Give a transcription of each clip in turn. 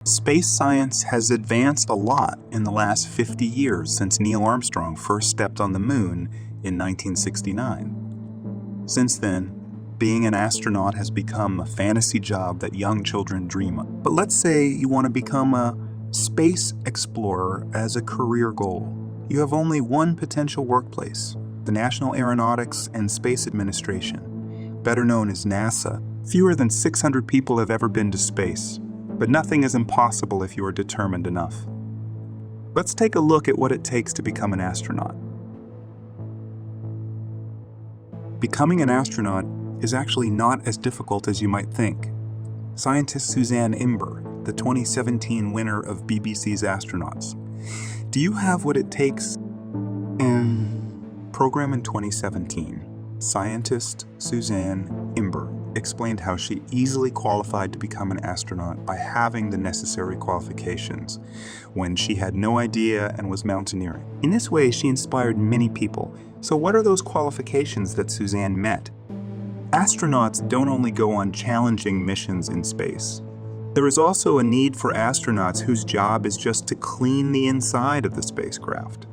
Space science has advanced a lot in the last 50 years since Neil Armstrong first stepped on the moon in 1969. Since then, being an astronaut has become a fantasy job that young children dream of. But let's say you want to become a space explorer as a career goal. You have only one potential workplace, the National Aeronautics and Space Administration, better known as NASA. Fewer than 600 people have ever been to space, but nothing is impossible if you are determined enough. Let's take a look at what it takes to become an astronaut. Becoming an astronaut is actually not as difficult as you might think. Scientist Suzanne Imber, the 2017 winner of BBC's Astronauts. Do you have what it takes? Program in 2017, scientist Suzanne Imber explained how she easily qualified to become an astronaut by having the necessary qualifications when she had no idea and was mountaineering. In this way, she inspired many people. So what are those qualifications that Suzanne met? Astronauts don't only go on challenging missions in space. There is also a need for astronauts whose job is just to clean the inside of the spacecraft.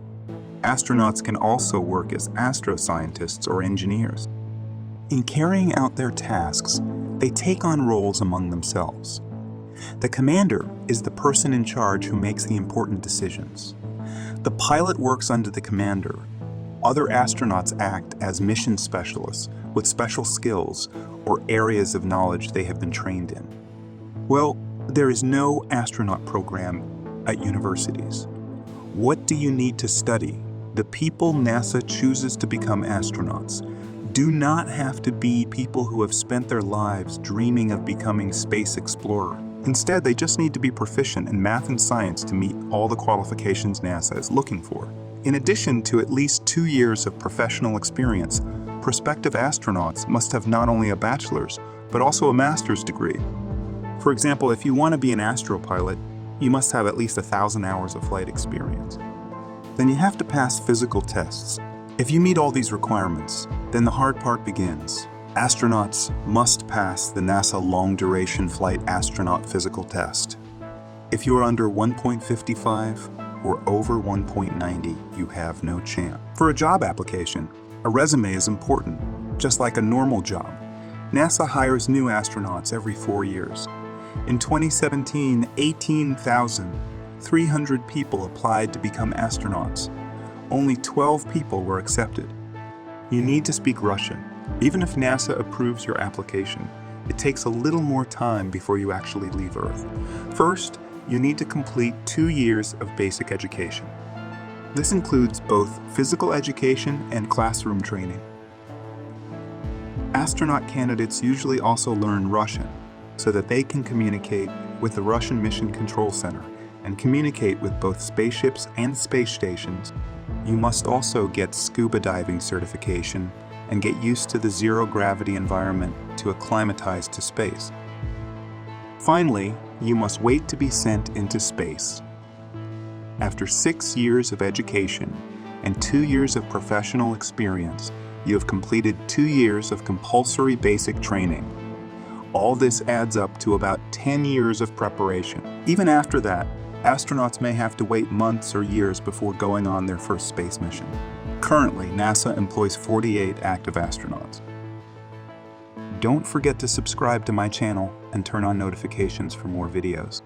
Astronauts can also work as astroscientists or engineers. In carrying out their tasks, they take on roles among themselves. The commander is the person in charge who makes the important decisions. The pilot works under the commander. Other astronauts act as mission specialists with special skills or areas of knowledge they have been trained in. Well, there is no astronaut program at universities. What do you need to study? The people NASA chooses to become astronauts do not have to be people who have spent their lives dreaming of becoming space explorer. Instead, they just need to be proficient in math and science to meet all the qualifications NASA is looking for. In addition to at least 2 years of professional experience, prospective astronauts must have not only a bachelor's, but also a master's degree. For example, if you want to be an astropilot, you must have at least 1,000 hours of flight experience. Then you have to pass physical tests. If you meet all these requirements, then the hard part begins. Astronauts must pass the NASA Long-Duration Flight Astronaut Physical Test. If you are under 1.55 or over 1.90, you have no chance. For a job application, a resume is important, just like a normal job. NASA hires new astronauts every 4 years. In 2017, 18,300 people applied to become astronauts. Only 12 people were accepted. You need to speak Russian. Even if NASA approves your application, it takes a little more time before you actually leave Earth. First, you need to complete 2 years of basic education. This includes both physical education and classroom training. Astronaut candidates usually also learn Russian so that they can communicate with the Russian Mission Control Center and communicate with both spaceships and space stations. You must also get scuba diving certification and get used to the zero-gravity environment to acclimatize to space. Finally, you must wait to be sent into space. After 6 years of education and 2 years of professional experience, you have completed 2 years of compulsory basic training. All this adds up to about 10 years of preparation. Even after that, astronauts may have to wait months or years before going on their first space mission. Currently, NASA employs 48 active astronauts. Don't forget to subscribe to my channel and turn on notifications for more videos.